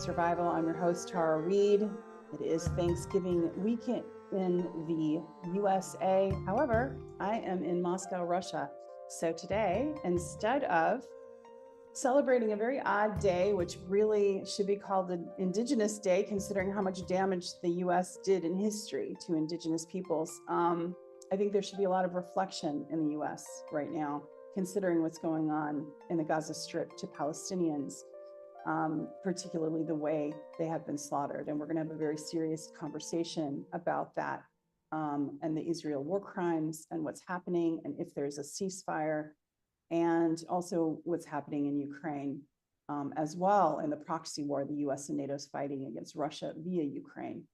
Survival. I'm your host, Tara Reade. It is Thanksgiving weekend in the USA. However, I am in Moscow, Russia. So today, instead of celebrating a very odd day, which really should be called the Indigenous Day, considering how much damage the US did in history to Indigenous peoples, I think there should be a lot of reflection in the US right now, considering what's going on in the Gaza Strip to Palestinians. Particularly the way they have been slaughtered. And we're going to have a very serious conversation about that and the Israel war crimes and what's happening and if there's a ceasefire, and also what's happening in Ukraine as well, in the proxy war the US and NATO is fighting against Russia via Ukraine.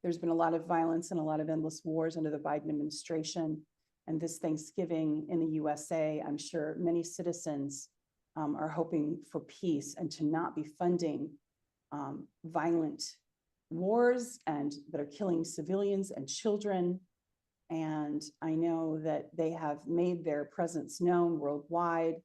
There's been a lot of violence and a lot of endless wars under the Biden administration. And this Thanksgiving in the USA, I'm sure many citizens are hoping for peace and to not be funding violent wars and that are killing civilians and children. And I know that they have made their presence known worldwide,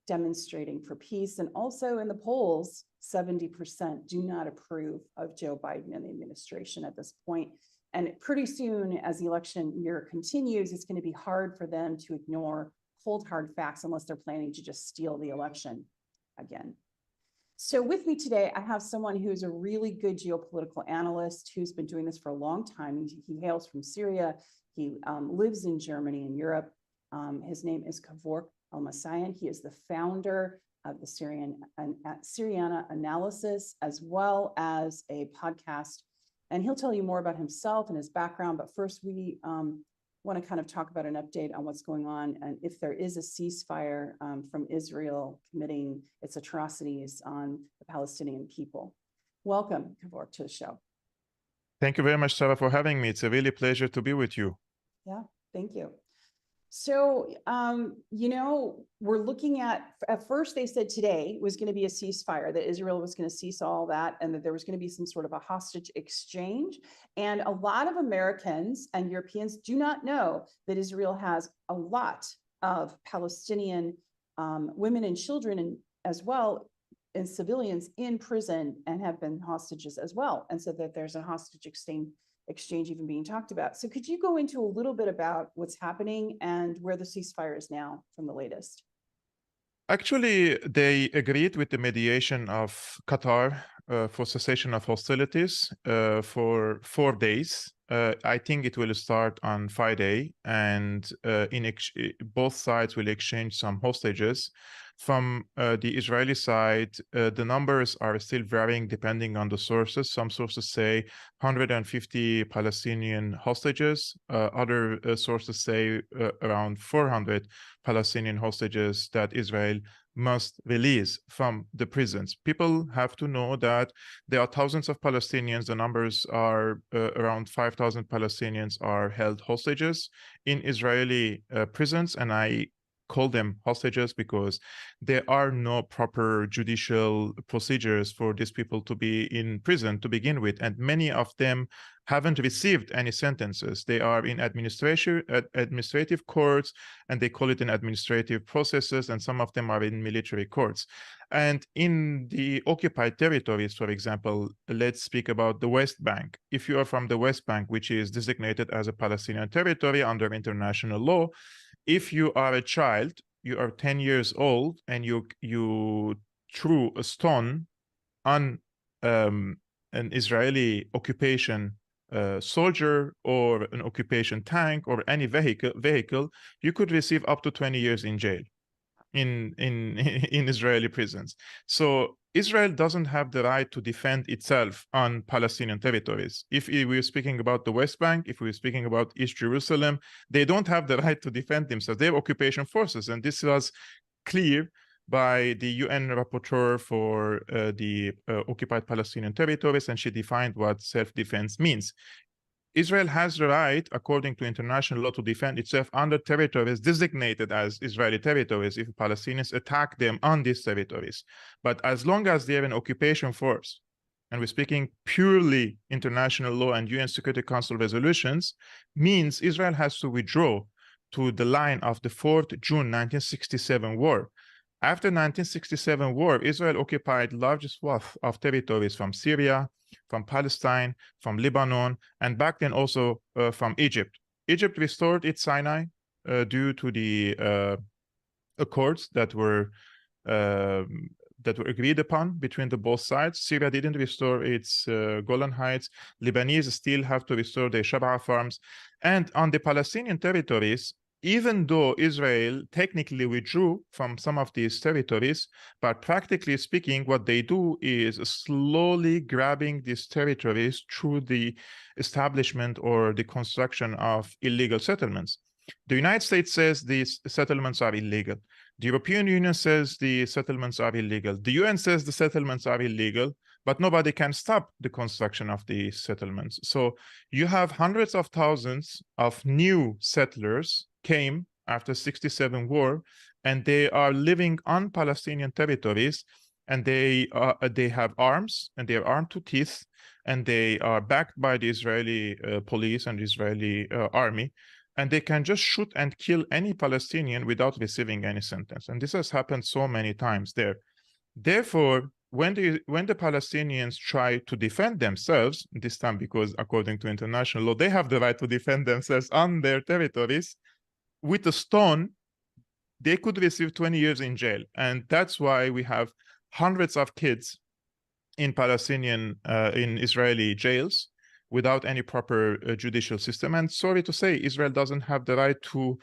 demonstrating for peace. And also in the polls, 70% do not approve of Joe Biden and the administration at this point. And pretty soon, as the election year continues, it's going to be hard for them to ignore cold, hard facts unless they're planning to just steal the election again. So with me today, I have someone who's a really good geopolitical analyst who's been doing this for a long time. He hails from Syria. He lives in Germany and Europe. His name is Kevork Almassian. He is the founder of the Syriana Analysis, as well as a podcast. And he'll tell you more about himself and his background. But first, we want to kind of talk about an update on what's going on and if there is a ceasefire from Israel committing its atrocities on the Palestinian people. Welcome, Kevork, to the show. Thank you very much, Sarah, for having me. It's a really pleasure to be with you. Yeah, thank you. So, we're looking at first they said today was going to be a ceasefire, that Israel was going to cease all that and that there was going to be some sort of a hostage exchange. And a lot of Americans and Europeans do not know that Israel has a lot of Palestinian women and children and as well and civilians in prison and have been hostages as well. And so that there's a hostage exchange even being talked about. So could you go into a little bit about what's happening and where the ceasefire is now from the latest? Actually, they agreed with the mediation of Qatar for cessation of hostilities for 4 days. I think it will start on Friday, and both sides will exchange some hostages. From the Israeli side, the numbers are still varying depending on the sources. Some sources say 150 Palestinian hostages. Other sources say around 400 Palestinian hostages that Israel must release from the prisons. People have to know that there are thousands of Palestinians. The numbers are around 5,000 Palestinians are held hostages in Israeli prisons, and I call them hostages because there are no proper judicial procedures for these people to be in prison to begin with, and many of them haven't received any sentences. They are in administrative courts, and they call it in administrative processes, and some of them are in military courts. And in the occupied territories, for example, let's speak about the West Bank. If you are from the West Bank, which is designated as a Palestinian territory under international law, if you are a child, you are 10 years old, and you threw a stone on an Israeli occupation soldier or an occupation tank or any vehicle, you could receive up to 20 years in jail in Israeli prisons. So Israel doesn't have the right to defend itself on Palestinian territories. If we're speaking about the West Bank, if we're speaking about East Jerusalem, they don't have the right to defend themselves. They're occupation forces. And this was clear by the UN rapporteur for the occupied Palestinian territories, and she defined what self-defense means. Israel has the right, according to international law, to defend itself under territories designated as Israeli territories if Palestinians attack them on these territories. But as long as they're an occupation force, and we're speaking purely international law and UN Security Council resolutions, means Israel has to withdraw to the line of the 4th June 1967 war. After 1967 war, Israel occupied large swath of territories from Syria, from Palestine, from Lebanon, and back then also from Egypt. Egypt restored its Sinai due to the accords that were agreed upon between the both sides. Syria didn't restore its Golan Heights. Lebanese still have to restore their Shab'a farms. And on the Palestinian territories, even though Israel technically withdrew from some of these territories, but practically speaking, what they do is slowly grabbing these territories through the establishment or the construction of illegal settlements. The United States says these settlements are illegal. The European Union says the settlements are illegal. The UN says the settlements are illegal, but nobody can stop the construction of the settlements. So you have hundreds of thousands of new settlers came after 67 war, and they are living on Palestinian territories, and they have arms, and they are armed to teeth, and they are backed by the Israeli police and Israeli army. And they can just shoot and kill any Palestinian without receiving any sentence. And this has happened so many times there. Therefore, when the Palestinians try to defend themselves, this time because according to international law, they have the right to defend themselves on their territories, with a stone, they could receive 20 years in jail. And that's why we have hundreds of kids in Palestinian, in Israeli jails, without any proper judicial system. And sorry to say, Israel doesn't have the right to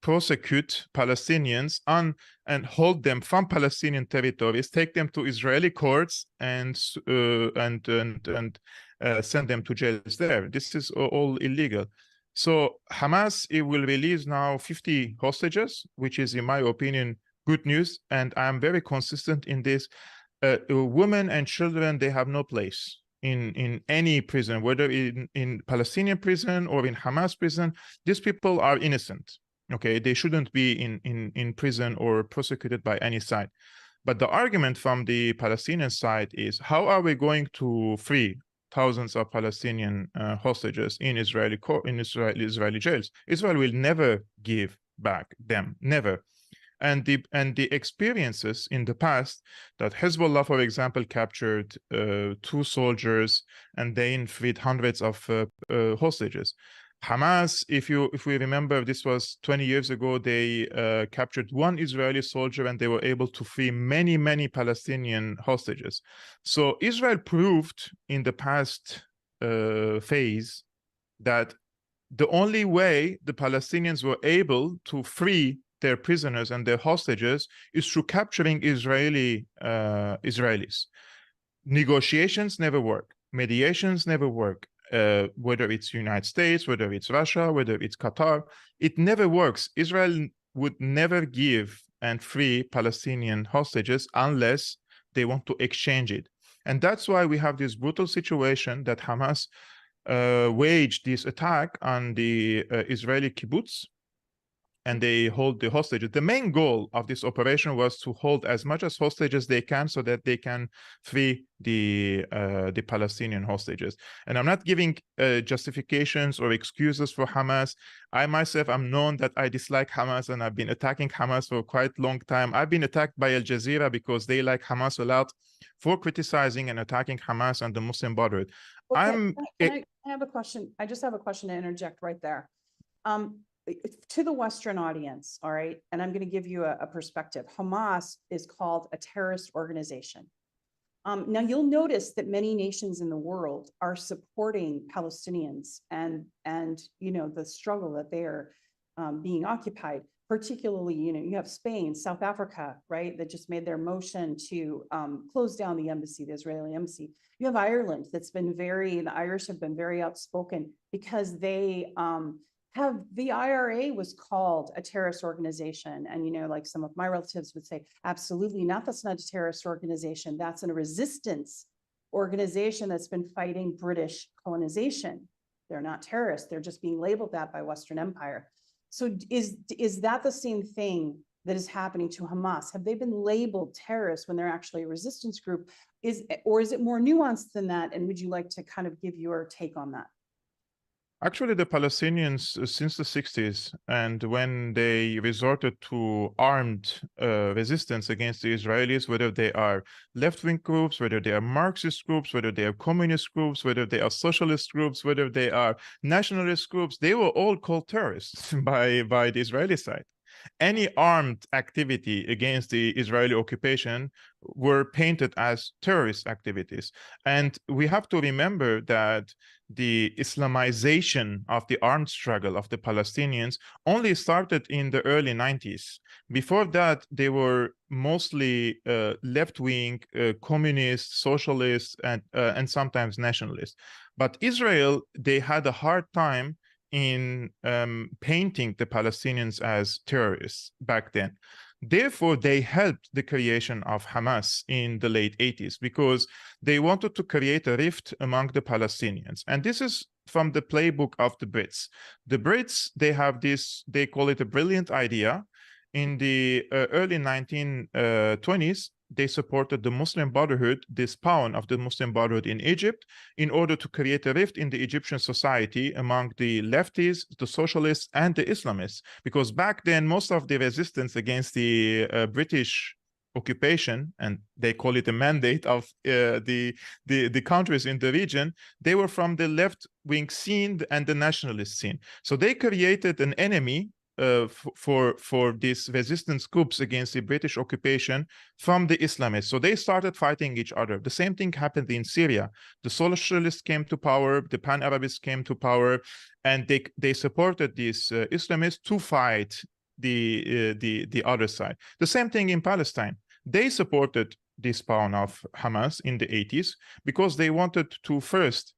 prosecute Palestinians and hold them from Palestinian territories, take them to Israeli courts, and send them to jails there. This is all illegal. So Hamas, it will release now 50 hostages, which is, in my opinion, good news. And I'm very consistent in this. Women and children, they have no place in any prison, whether in Palestinian prison or in Hamas prison. These people are innocent. Okay, they shouldn't be in prison or prosecuted by any side. But the argument from the Palestinian side is, how are we going to free thousands of Palestinian hostages in Israeli jails? Israel will never give back them, never. And the experiences in the past that Hezbollah, for example, captured 2 soldiers and then freed hundreds of hostages. Hamas, if we remember, this was 20 years ago, they captured 1 Israeli soldier and they were able to free many Palestinian hostages. So Israel proved in the past phase that the only way the Palestinians were able to free their prisoners and their hostages is through capturing Israelis. Negotiations never work. Mediations never work. Whether it's United States, whether it's Russia, whether it's Qatar, it never works. Israel would never give and free Palestinian hostages unless they want to exchange it. And that's why we have this brutal situation that Hamas waged this attack on the Israeli kibbutz, and they hold the hostages. The main goal of this operation was to hold as much as hostages they can so that they can free the Palestinian hostages. And I'm not giving justifications or excuses for Hamas. I myself am known that I dislike Hamas, and I've been attacking Hamas for quite a long time. I've been attacked by Al Jazeera because they like Hamas a lot for criticizing and attacking Hamas and the Muslim Brotherhood. Okay, I have a question. I just have a question to interject right there. To the Western audience, all right, and I'm going to give you a perspective. Hamas is called a terrorist organization. Now, you'll notice that many nations in the world are supporting Palestinians and the struggle that they are being occupied. Particularly, you have Spain, South Africa, right, that just made their motion to close down the embassy, the Israeli embassy. You have Ireland the Irish have been very outspoken because they the IRA was called a terrorist organization. And, like some of my relatives would say, absolutely not. That's not a terrorist organization. That's a resistance organization that's been fighting British colonization. They're not terrorists. They're just being labeled that by Western Empire. So is that the same thing that is happening to Hamas? Have they been labeled terrorists when they're actually a resistance group? Or is it more nuanced than that? And would you like to kind of give your take on that? Actually, the Palestinians, since the 60s, and when they resorted to armed resistance against the Israelis, whether they are left-wing groups, whether they are Marxist groups, whether they are communist groups, whether they are socialist groups, whether they are nationalist groups, they were all called terrorists by the Israeli side. Any armed activity against the Israeli occupation were painted as terrorist activities. And we have to remember that the Islamization of the armed struggle of the Palestinians only started in the early 90s. Before that, they were mostly left-wing, communist, socialist, and sometimes nationalist. But Israel, they had a hard time in painting the Palestinians as terrorists back then. Therefore, they helped the creation of Hamas in the late 80s because they wanted to create a rift among the Palestinians. And this is from the playbook of the Brits. The Brits, they have this, they call it a brilliant idea. In the early 1920s, they supported the Muslim Brotherhood, the spawn of the Muslim Brotherhood in Egypt, in order to create a rift in the Egyptian society among the lefties, the socialists, and the Islamists. Because back then, most of the resistance against the British occupation, and they call it a mandate of the countries in the region, they were from the left-wing scene and the nationalist scene. So they created an enemy for these resistance groups against the British occupation from the Islamists. So they started fighting each other. The same thing happened in Syria. The socialists came to power, the Pan-Arabists came to power, and they supported these Islamists to fight the other side. The same thing in Palestine. They supported the spawn of Hamas in the 80s because they wanted to first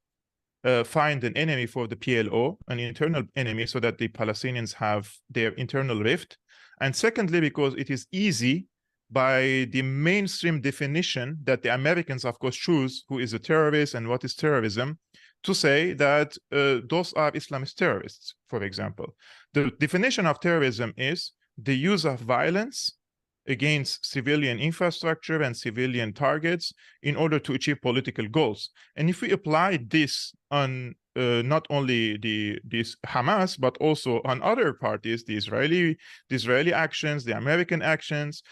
find an enemy for the PLO, an internal enemy, so that the Palestinians have their internal rift. And secondly, because it is easy by the mainstream definition that the Americans, of course, choose who is a terrorist and what is terrorism, to say that those are Islamist terrorists, for example. The definition of terrorism is the use of violence against civilian infrastructure and civilian targets in order to achieve political goals. And if we apply this on not only this Hamas, but also on other parties, the Israeli actions, the American actions,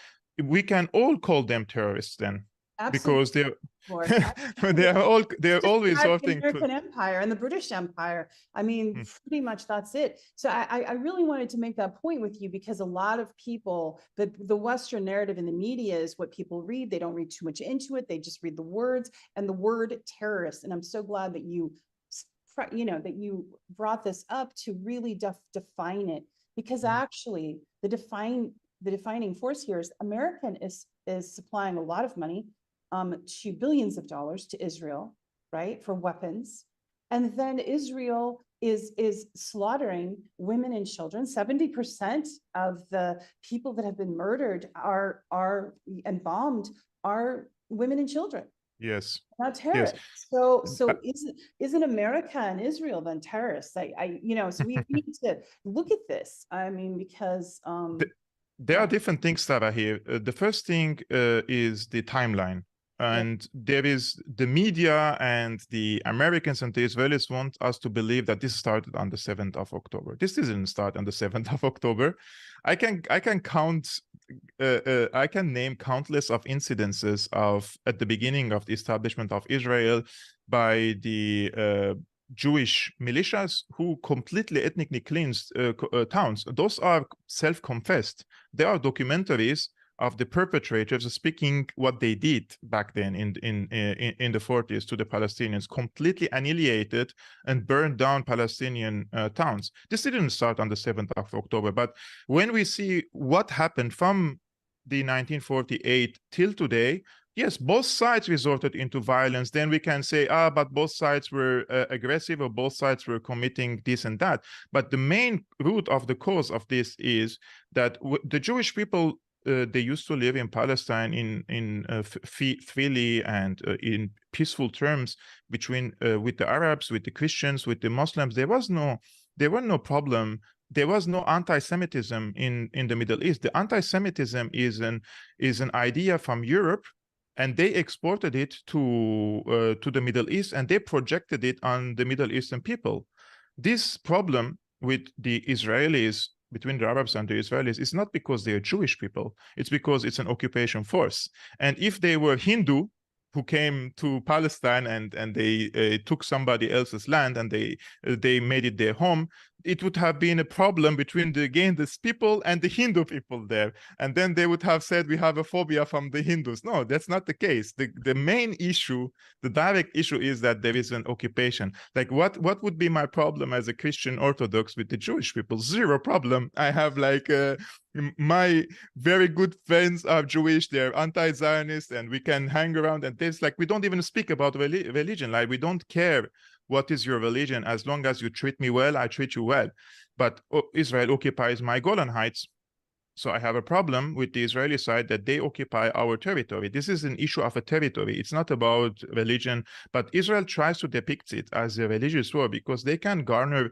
we can all call them terrorists then. Absolutely. Because they're always sorting the American Empire and the British Empire. I mean, pretty much that's it. So I really wanted to make that point with you because a lot of people, the Western narrative in the media is what people read. They don't read too much into it. They just read the words and the word terrorist. And I'm so glad that you brought this up to really define it, because actually the defining force here is American is supplying a lot of money to billions of dollars to Israel, right, for weapons. And then Israel is slaughtering women and children. 70% of the people that have been murdered are and bombed are women and children. Yes. Not terrorists. Yes. So isn't America and Israel then terrorists? So we need to look at this. I mean, because there are different things, Sarah, here. The first thing is the timeline. And there is the media and the Americans and the Israelis want us to believe that this started on the 7th of October. This didn't start on the 7th of October. I can name countless of incidences of at the beginning of the establishment of Israel by the Jewish militias who completely ethnically cleansed towns. Those are self-confessed. There are documentaries of the perpetrators speaking what they did back then in the 40s to the Palestinians, completely annihilated and burned down Palestinian towns. This didn't start on the 7th of October, but when we see what happened from the 1948 till today, yes, both sides resorted into violence. Then we can say, but both sides were aggressive, or both sides were committing this and that. But the main root of the cause of this is that the Jewish people, they used to live in Palestine in freely and in peaceful terms between with the Arabs, with the Christians, with the Muslims. There was no problem. There was no anti-Semitism in the Middle East. The anti-Semitism is an idea from Europe, and they exported it to the Middle East, and they projected it on the Middle Eastern people. this problem with the Israelis, between the Arabs and the Israelis, is not because they are Jewish people. It's because it's an occupation force. And if they were Hindu who came to Palestine and they took somebody else's land and they made it their home, it would have been a problem between this people and the Hindu people there. And then they would have said, we have a phobia from the Hindus. No, that's not the case. The main issue, the direct issue, is that there is an occupation. Like what would be my problem as a Christian Orthodox with the Jewish people? Zero problem. I have like my very good friends are Jewish, they're anti-Zionist, and we can hang around, and there's like, we don't even speak about religion. Like, we don't care what is your religion. As long as you treat me well, I treat you well. But Israel occupies my Golan Heights. So I have a problem with the Israeli side that they occupy our territory. This is an issue of a territory. It's not about religion, but Israel tries to depict it as a religious war because they can garner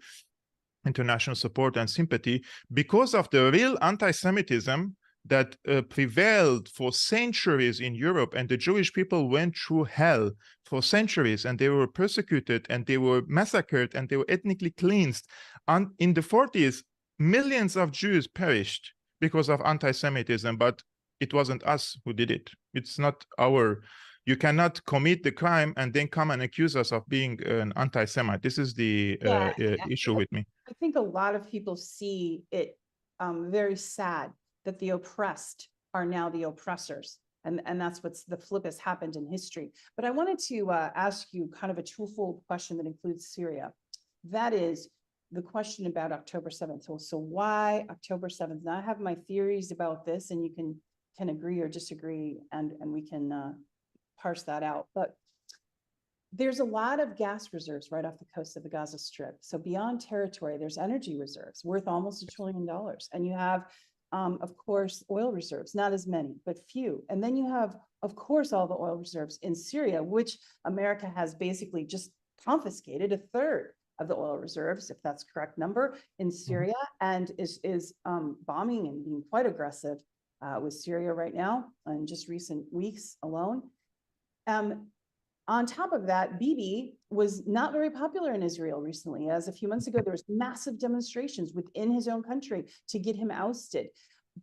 international support and sympathy because of the real anti-Semitism that prevailed for centuries in Europe. And the Jewish people went through hell for centuries, and they were persecuted and they were massacred and they were ethnically cleansed. And in the 40s, millions of Jews perished because of anti-Semitism, but it wasn't us who did it. It's not our... You cannot commit the crime and then come and accuse us of being an anti-Semite. This is the issue with me. I think a lot of people see it very sad that the oppressed are now the oppressors. And that's what's the flip has happened in history. But I wanted to ask you kind of a twofold question that includes Syria. That is the question about October 7th. So why October 7th? Now I have my theories about this, and you can agree or disagree, and we can parse that out. But there's a lot of gas reserves right off the coast of the Gaza Strip. So beyond territory, there's energy reserves worth almost $1 trillion. And you have, of course, oil reserves, not as many, but few. And then you have, of course, all the oil reserves in Syria, which America has basically just confiscated a third of the oil reserves, if that's the correct number, in Syria, and is bombing and being quite aggressive with Syria right now in just recent weeks alone. On top of that, Bibi was not very popular in Israel recently. As a few months ago, there was massive demonstrations within his own country to get him ousted.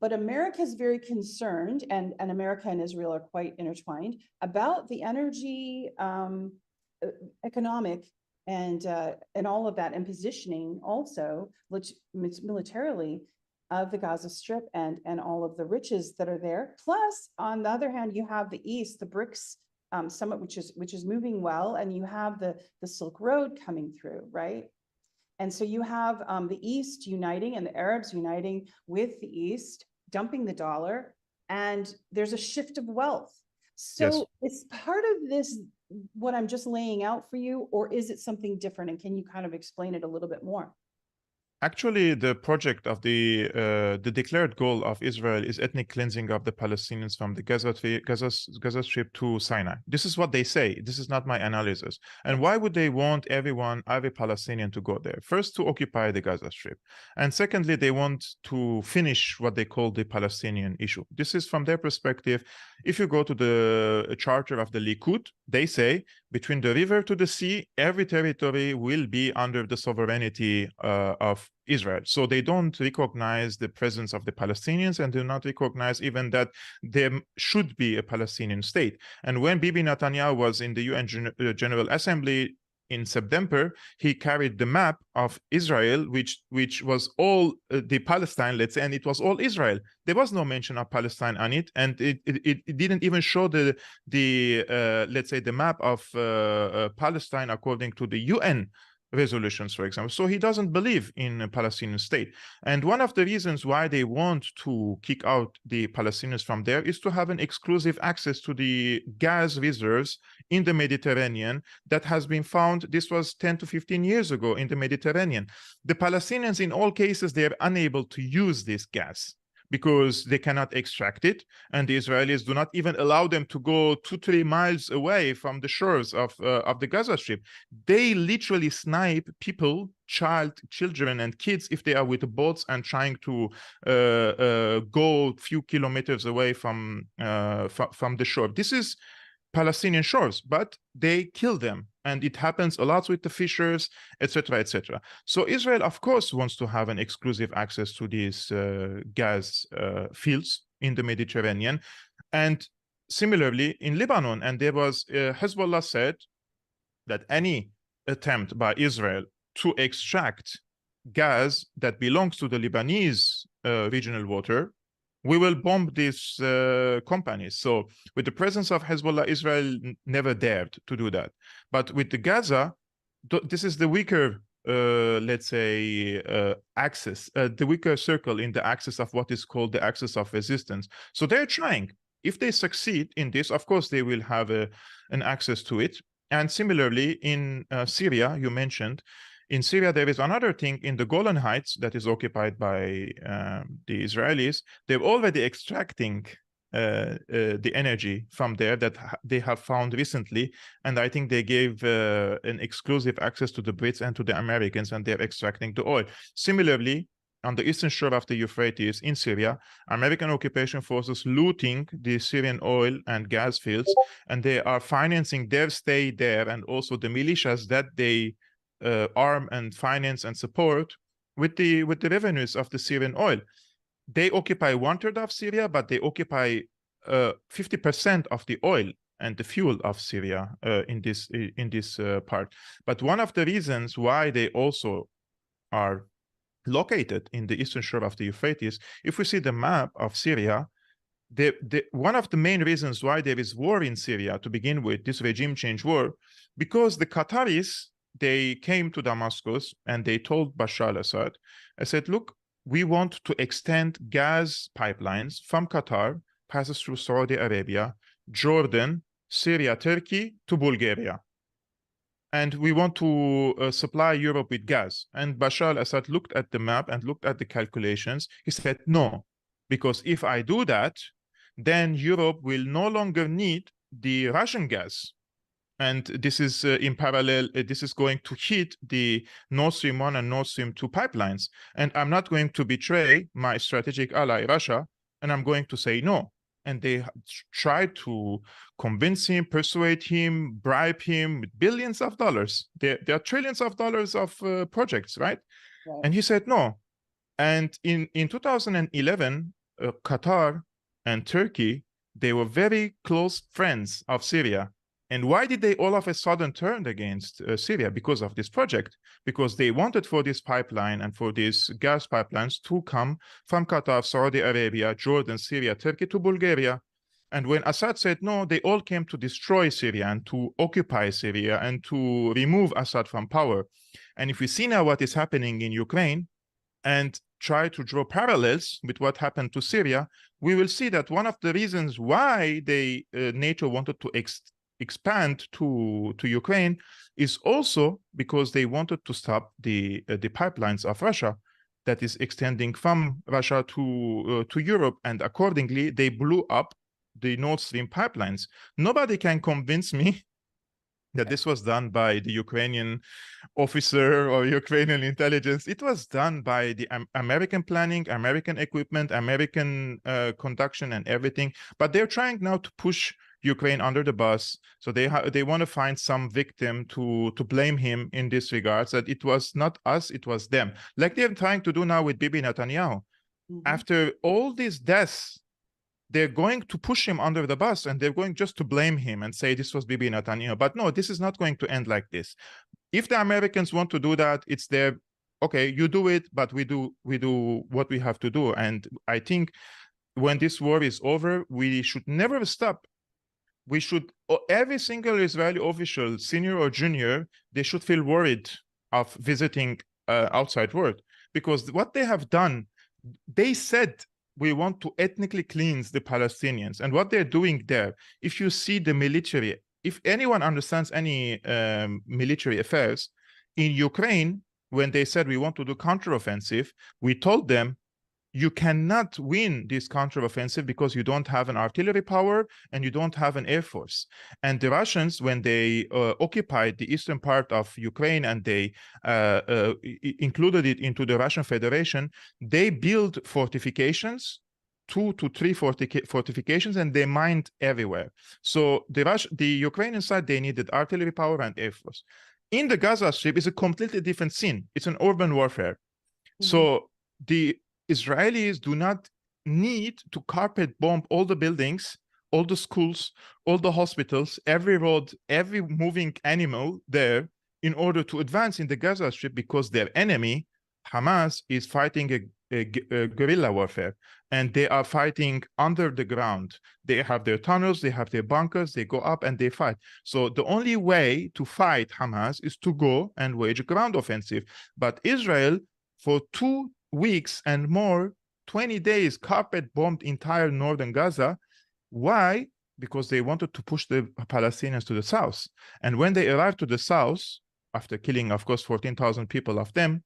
But America is very concerned, and America and Israel are quite intertwined, about the energy, economic, and all of that, and positioning also militarily of the Gaza Strip and all of the riches that are there. Plus, on the other hand, you have the East, the BRICS summit, which is moving well, and you have the Silk Road coming through, right? And so you have the East uniting and the Arabs uniting with the East, dumping the dollar, and there's a shift of wealth. So yes. Is part of this what I'm just laying out for you, or is it something different? And can you kind of explain it a little bit more? Actually, the project of the declared goal of Israel is ethnic cleansing of the Palestinians from the Gaza Strip to Sinai. This is what they say. This is not my analysis. And why would they want every Palestinian to go there? First, to occupy the Gaza Strip. And secondly, they want to finish what they call the Palestinian issue. This is from their perspective. If you go to the charter of the Likud, they say between the river to the sea, every territory will be under the sovereignty of Israel. So they don't recognize the presence of the Palestinians and do not recognize even that there should be a Palestinian state. And when Bibi Netanyahu was in the UN General Assembly in September, he carried the map of Israel, which was all the Palestine, let's say, and it was all Israel. There was no mention of Palestine on it, and it didn't even show the let's say the map of Palestine according to the UN resolutions, for example. So he doesn't believe in a Palestinian state. And one of the reasons why they want to kick out the Palestinians from there is to have an exclusive access to the gas reserves in the Mediterranean that has been found. This was 10 to 15 years ago in the Mediterranean. The Palestinians, in all cases, they are unable to use this gas because they cannot extract it, and the Israelis do not even allow them to go 2-3 miles away from the shores of the Gaza Strip. They literally snipe people, children and kids, if they are with the boats and trying to go a few kilometers away from the shore. This is Palestinian shores, but they kill them. And it happens a lot with the fishers, etc., etc. So Israel, of course, wants to have an exclusive access to these gas fields in the Mediterranean. And similarly, in Lebanon, and there was Hezbollah said that any attempt by Israel to extract gas that belongs to the Lebanese regional water, we will bomb these companies. So with the presence of Hezbollah, Israel never dared to do that. But with the Gaza, this is the weaker, let's say, axis, the weaker circle in the axis of what is called the axis of resistance. So they're trying. If they succeed in this, of course, they will have an access to it. And similarly, in Syria, you mentioned, in Syria, there is another thing in the Golan Heights that is occupied by the Israelis. They're already extracting the energy from there that they have found recently. And I think they gave an exclusive access to the Brits and to the Americans, and they're extracting the oil. Similarly, on the eastern shore of the Euphrates in Syria, American occupation forces looting the Syrian oil and gas fields, and they are financing their stay there and also the militias that they arm and finance and support with the revenues of the Syrian oil. They occupy 1/3 of Syria, but they occupy 50% of the oil and the fuel of Syria in this part. But one of the reasons why they also are located in the eastern shore of the Euphrates, if we see the map of Syria, one of the main reasons why there is war in Syria to begin with, this regime change war, because the Qataris, they came to Damascus and they told Bashar al-Assad, I said, look, we want to extend gas pipelines from Qatar, passes through Saudi Arabia, Jordan, Syria, Turkey to Bulgaria. And we want to supply Europe with gas. And Bashar al-Assad looked at the map and looked at the calculations. He said, no, because if I do that, then Europe will no longer need the Russian gas. And this is in parallel, this is going to hit the Nord Stream 1 and Nord Stream 2 pipelines. And I'm not going to betray my strategic ally, Russia, and I'm going to say no. And they tried to convince him, persuade him, bribe him with billions of dollars. There are trillions of dollars of projects, right? And he said no. And in 2011, Qatar and Turkey, they were very close friends of Syria. And why did they all of a sudden turn against Syria? Because of this project, because they wanted for this pipeline and for these gas pipelines to come from Qatar, Saudi Arabia, Jordan, Syria, Turkey to Bulgaria. And when Assad said no, they all came to destroy Syria and to occupy Syria and to remove Assad from power. And if we see now what is happening in Ukraine and try to draw parallels with what happened to Syria, we will see that one of the reasons why NATO wanted to expand to Ukraine is also because they wanted to stop the pipelines of Russia that is extending from Russia to Europe, and accordingly they blew up the Nord Stream pipelines. Nobody can convince me that this was done by the Ukrainian officer or Ukrainian intelligence. It was done by the American planning, American equipment, American conduction and everything. But they're trying now to push Ukraine under the bus. So they want to find some victim to blame him in this regard, that it was not us, it was them. Like they're trying to do now with Bibi Netanyahu. Mm-hmm. After all these deaths, they're going to push him under the bus and they're going just to blame him and say this was Bibi Netanyahu. But no, this is not going to end like this. If the Americans want to do that, it's their, okay, you do it, but we do what we have to do. And I think when this war is over, we should never stop. We should, every single Israeli official, senior or junior, they should feel worried of visiting outside world, because what they have done, they said, we want to ethnically cleanse the Palestinians. And what they're doing there, if you see the military, if anyone understands any military affairs, in Ukraine, when they said we want to do counteroffensive, we told them, you cannot win this counteroffensive because you don't have an artillery power and you don't have an air force. And the Russians, when they occupied the eastern part of Ukraine and they included it into the Russian Federation, they built fortifications 2 to 3 fortifications, and they mined everywhere. So the Ukrainian side, they needed artillery power and air force. In the Gaza Strip is a completely different scene. It's an urban warfare. So the Israelis do not need to carpet bomb all the buildings, all the schools, all the hospitals, every road, every moving animal there in order to advance in the Gaza Strip, because their enemy, Hamas, is fighting a guerrilla warfare, and they are fighting under the ground. They have their tunnels, they have their bunkers, they go up and they fight. So the only way to fight Hamas is to go and wage a ground offensive. But Israel, for 2 weeks and more, 20 days, carpet bombed entire northern Gaza. Why? Because they wanted to push the Palestinians to the south. And when they arrived to the south, after killing, of course, 14,000 people of them,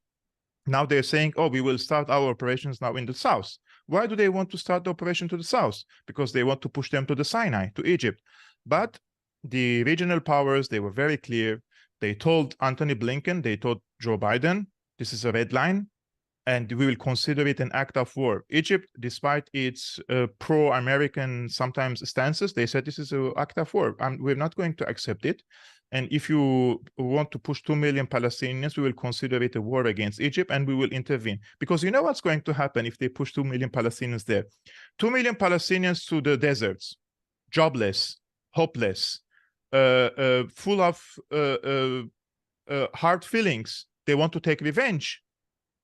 now they're saying, oh, we will start our operations now in the south. Why do they want to start the operation to the south? Because they want to push them to the Sinai, to Egypt. But the regional powers, they were very clear. They told Antony Blinken, they told Joe Biden, this is a red line, and we will consider it an act of war. Egypt, despite its pro-American sometimes stances, they said this is an act of war. We're not going to accept it. And if you want to push 2 million Palestinians, we will consider it a war against Egypt, and we will intervene. Because you know what's going to happen if they push 2 million Palestinians there? 2 million Palestinians to the deserts, jobless, hopeless, full of hard feelings. They want to take revenge.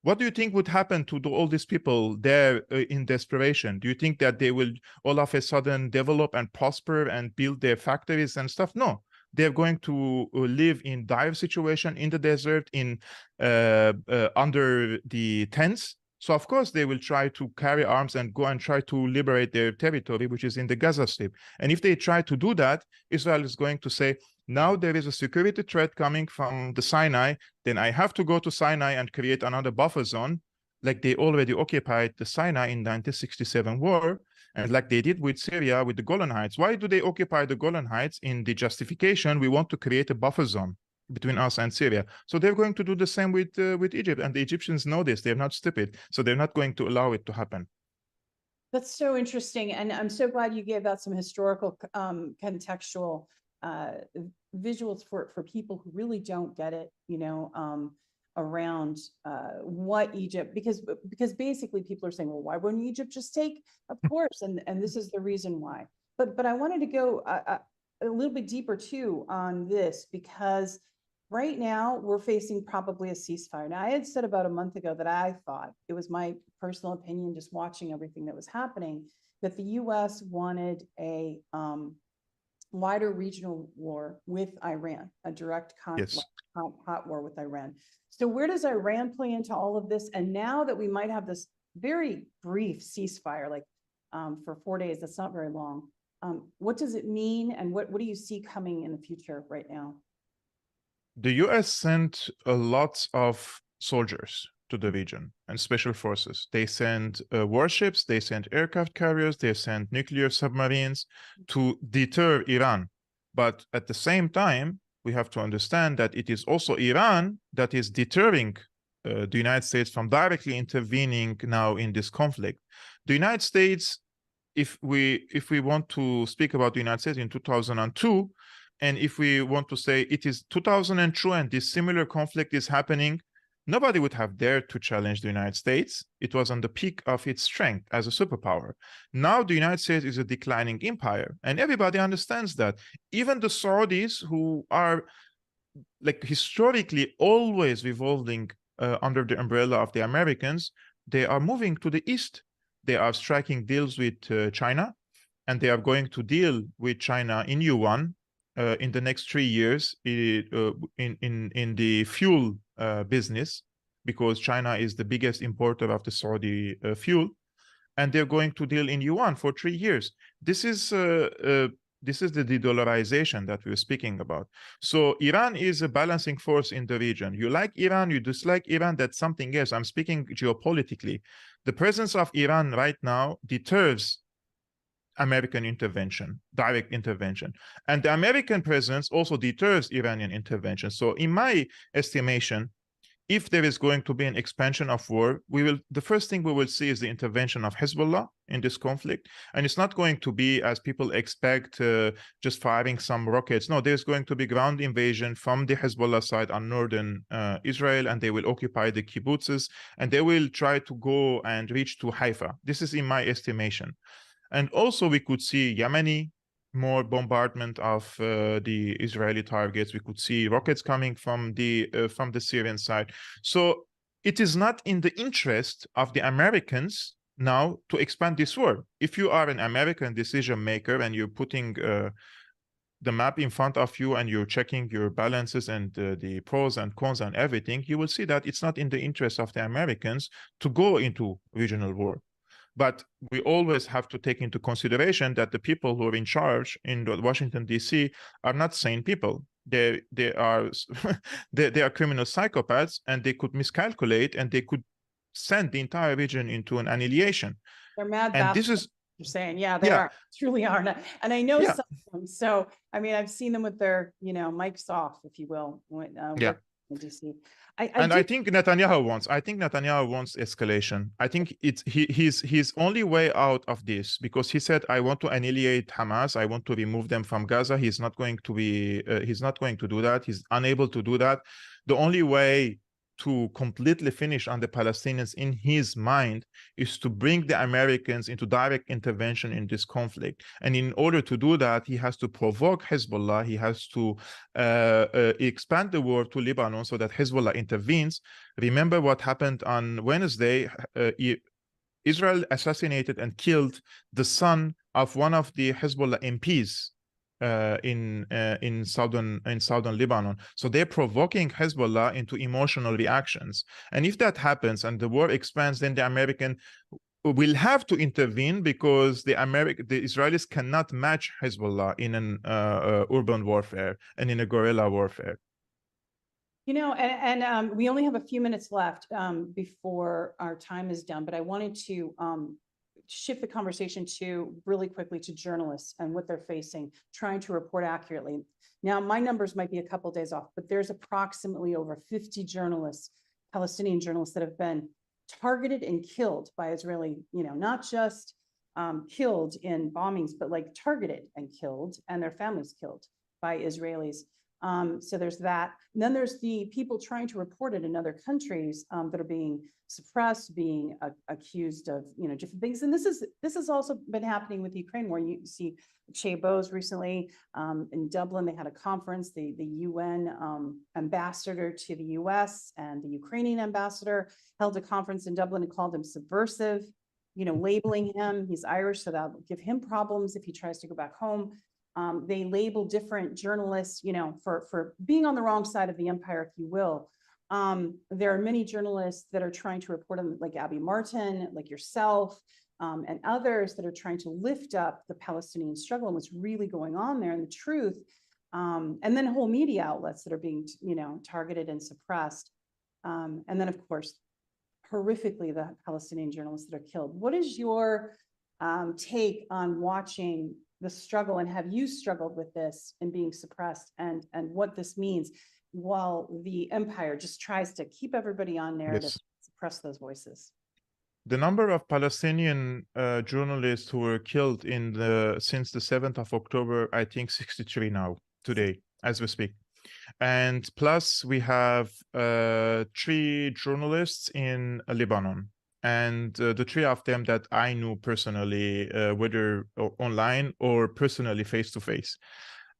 What do you think would happen to all these people there in desperation? Do you think that they will all of a sudden develop and prosper and build their factories and stuff? No. They're going to live in dire situation in the desert, in under the tents. So of course they will try to carry arms and go and try to liberate their territory, which is in the Gaza Strip. And if they try to do that, Israel is going to say, now there is a security threat coming from the Sinai, then I have to go to Sinai and create another buffer zone, like they already occupied the Sinai in 1967 war, and like they did with Syria, with the Golan Heights. Why do they occupy the Golan Heights? In the justification, we want to create a buffer zone between us and Syria. So they're going to do the same with Egypt, and the Egyptians know this. They're not stupid, so they're not going to allow it to happen. That's so interesting, and I'm so glad you gave out some historical contextual visuals for people who really don't get it, around what Egypt, because basically people are saying, well, why wouldn't Egypt just take? Of course, and this is the reason why. But I wanted to go a little bit deeper too on this, because right now we're facing probably a ceasefire. Now, I had said about a month ago that I thought, it was my personal opinion, just watching everything that was happening, that the U.S. wanted a wider regional war with Iran, a direct conflict, hot war with Iran. So where does Iran play into all of this? And now that we might have this very brief ceasefire, like for 4 days, that's not very long. What does it mean? And what do you see coming in the future right now? The US sent lots of soldiers to the region and special forces. They sent warships, they sent aircraft carriers, they sent nuclear submarines to deter Iran. But at the same time, we have to understand that it is also Iran that is deterring the United States from directly intervening now in this conflict. The United States, if we want to speak about the United States in 2002, and if we want to say it is 2002 and this similar conflict is happening, nobody would have dared to challenge the United States. It was on the peak of its strength as a superpower. Now the United States is a declining empire, and everybody understands that. Even the Saudis, who are like historically always revolving under the umbrella of the Americans, they are moving to the east. They are striking deals with China, and they are going to deal with China in Yuan in the next 3 years in the fuel business, because China is the biggest importer of the Saudi fuel, and they're going to deal in yuan for 3 years. This is the de-dollarization that we were speaking about. So Iran is a balancing force in the region. You like Iran, you dislike Iran, that's something else. I'm speaking geopolitically. The presence of Iran right now deters American intervention, direct intervention. And the American presence also deters Iranian intervention. So in my estimation, if there is going to be an expansion of war, the first thing we will see is the intervention of Hezbollah in this conflict. And it's not going to be, as people expect, just firing some rockets. No, there's going to be ground invasion from the Hezbollah side on northern Israel, and they will occupy the kibbutzes, and they will try to go and reach to Haifa. This is in my estimation. And also we could see Yemeni more bombardment of the Israeli targets. We could see rockets coming from the Syrian side. So it is not in the interest of the Americans now to expand this war. If you are an American decision maker and you're putting the map in front of you and you're checking your balances and the pros and cons and everything, you will see that it's not in the interest of the Americans to go into regional war. But we always have to take into consideration that the people who are in charge in Washington, D.C. are not sane people. They are they are criminal psychopaths, and they could miscalculate, and they could send the entire region into an annihilation. They're mad. And this is, you're saying, yeah, they are, truly are. And I know some of them. So, I mean, I've seen them with their, mics off, if you will, when, in DC. I think Netanyahu wants escalation. I think it's his only way out of this, because he said, I want to annihilate Hamas, I want to remove them from Gaza. He's not going to do that. He's unable to do that. The only way to completely finish on the Palestinians in his mind is to bring the Americans into direct intervention in this conflict. And in order to do that, he has to provoke Hezbollah. He has to expand the war to Lebanon so that Hezbollah intervenes. Remember what happened on Wednesday. Israel assassinated and killed the son of one of the Hezbollah MPs in southern Lebanon. So they're provoking Hezbollah into emotional reactions. And if that happens and the war expands, then the American will have to intervene, because the Israelis cannot match Hezbollah in an urban warfare and in a guerrilla warfare. We only have a few minutes left before our time is done, but I wanted to shift the conversation to really quickly to journalists and what they're facing, trying to report accurately. Now, my numbers might be a couple of days off, but there's approximately over 50 journalists, Palestinian journalists, that have been targeted and killed by Israeli, not just killed in bombings, but like targeted and killed, and their families killed by Israelis. So there's that. And then there's the people trying to report it in other countries that are being suppressed, being accused of, different things. And this has also been happening with the Ukraine war. You see Che Bose recently in Dublin, they had a conference. The UN ambassador to the US and the Ukrainian ambassador held a conference in Dublin and called him subversive, labeling him. He's Irish, so that'll give him problems if he tries to go back home. They label different journalists, for being on the wrong side of the empire, if you will. There are many journalists that are trying to report on, like Abby Martin, like yourself, and others that are trying to lift up the Palestinian struggle and what's really going on there and the truth. And then whole media outlets that are being, targeted and suppressed. And then, of course, horrifically, the Palestinian journalists that are killed. What is your take on watching the struggle, and have you struggled with this and being suppressed, and what this means while the empire just tries to keep everybody on narrative, suppress those voices? The number of Palestinian journalists who were killed since the 7th of October, I think 63 now, today, as we speak. And plus we have 3 journalists in Lebanon. And the 3 of them that I knew personally, whether online or personally face-to-face.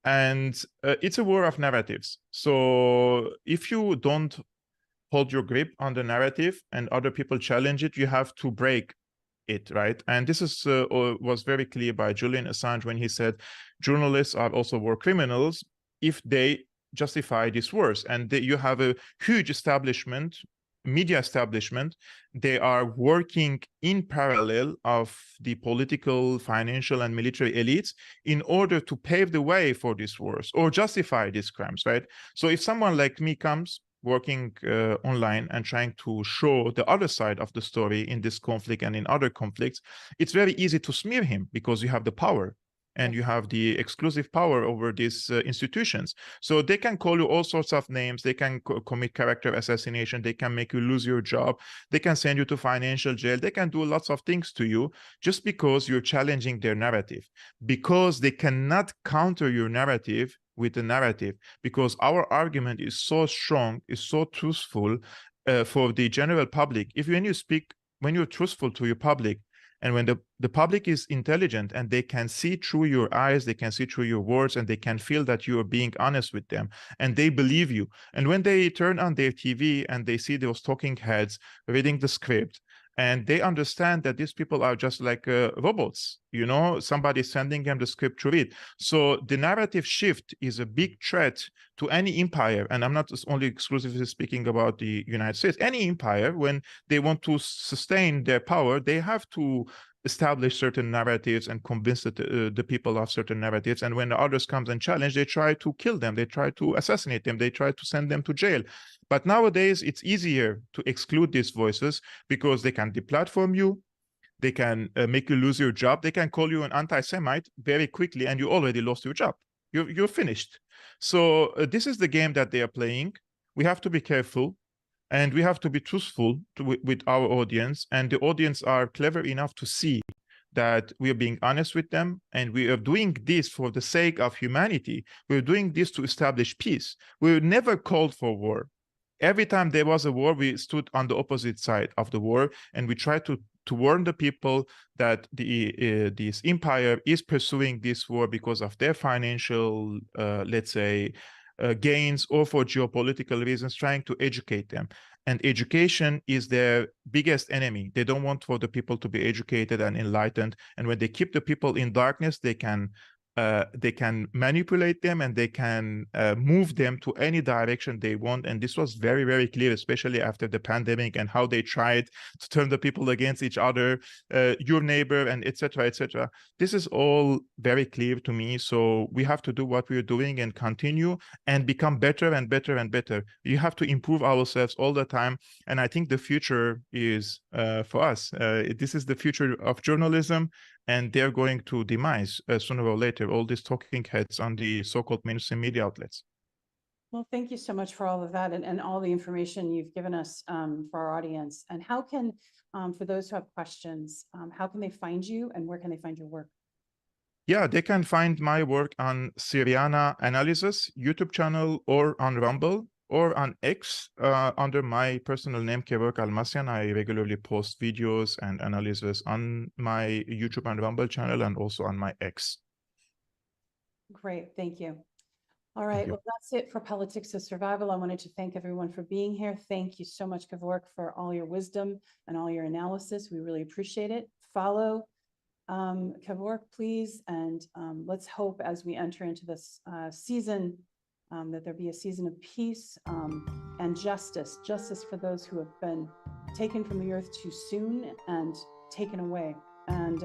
And it's a war of narratives. So if you don't hold your grip on the narrative and other people challenge it, you have to break it, right? And this is was very clear by Julian Assange when he said journalists are also war criminals if they justify these wars. And you have a huge establishment, media establishment. They are working in parallel of the political, financial, and military elites in order to pave the way for these wars or justify these crimes, right? So if someone like me comes working online and trying to show the other side of the story in this conflict and in other conflicts, it's very easy to smear him because you have the power. and you have the exclusive power over these institutions. So they can call you all sorts of names. They can commit character assassination. They can make you lose your job. They can send you to financial jail. They can do lots of things to you just because you're challenging their narrative, because they cannot counter your narrative with a narrative, because our argument is so strong, is so truthful for the general public. When you're truthful to your public, and when the public is intelligent and they can see through your eyes, they can see through your words, and they can feel that you are being honest with them, and they believe you. And when they turn on their TV and they see those talking heads reading the script, and they understand that these people are just like robots, somebody sending them the script to read. So the narrative shift is a big threat to any empire. And I'm not only exclusively speaking about the United States. Any empire, when they want to sustain their power, they have to establish certain narratives and convince the people of certain narratives. And when the others comes and challenge, they try to kill them. They try to assassinate them. They try to send them to jail. But nowadays, it's easier to exclude these voices because they can deplatform you. They can make you lose your job. They can call you an anti-Semite very quickly, and you already lost your job. You're finished. So this is the game that they are playing. We have to be careful, and we have to be truthful with our audience. And the audience are clever enough to see that we are being honest with them, and we are doing this for the sake of humanity. We're doing this to establish peace. We never called for war. Every time there was a war, we stood on the opposite side of the war, and we tried to warn the people that this empire is pursuing this war because of their financial, let's say, gains, or for geopolitical reasons, trying to educate them. And education is their biggest enemy. They don't want for the people to be educated and enlightened. And when they keep the people in darkness, they can manipulate them, and they can move them to any direction they want. And this was very, very clear, especially after the pandemic, and how they tried to turn the people against each other, your neighbor, and etc., etc. This is all very clear to me. So we have to do what we're doing and continue and become better and better and better. You have to improve ourselves all the time. And I think the future is for us. This is the future of journalism, and they're going to demise sooner or later all these talking heads on the so-called mainstream media outlets. Well, thank you so much for all of that and all the information you've given us for our audience. And how can, for those who have questions, how can they find you, and where can they find your work? Yeah, they can find my work on Syriana Analysis YouTube channel, or on Rumble, or on X under my personal name, Kevork Almassian. I regularly post videos and analysis on my YouTube and Rumble channel, and also on my X. Great, thank you. All right, well, that's it for Politics of Survival. I wanted to thank everyone for being here. Thank you so much, Kevork, for all your wisdom and all your analysis. We really appreciate it. Follow Kevork, please, and let's hope as we enter into this season that there be a season of peace and justice for those who have been taken from the earth too soon and taken away. And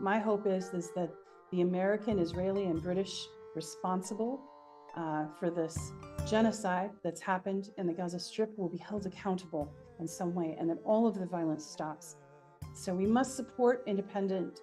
my hope is that the American, Israeli, and British responsible for this genocide that's happened in the Gaza Strip will be held accountable in some way, and that all of the violence stops. So we must support independent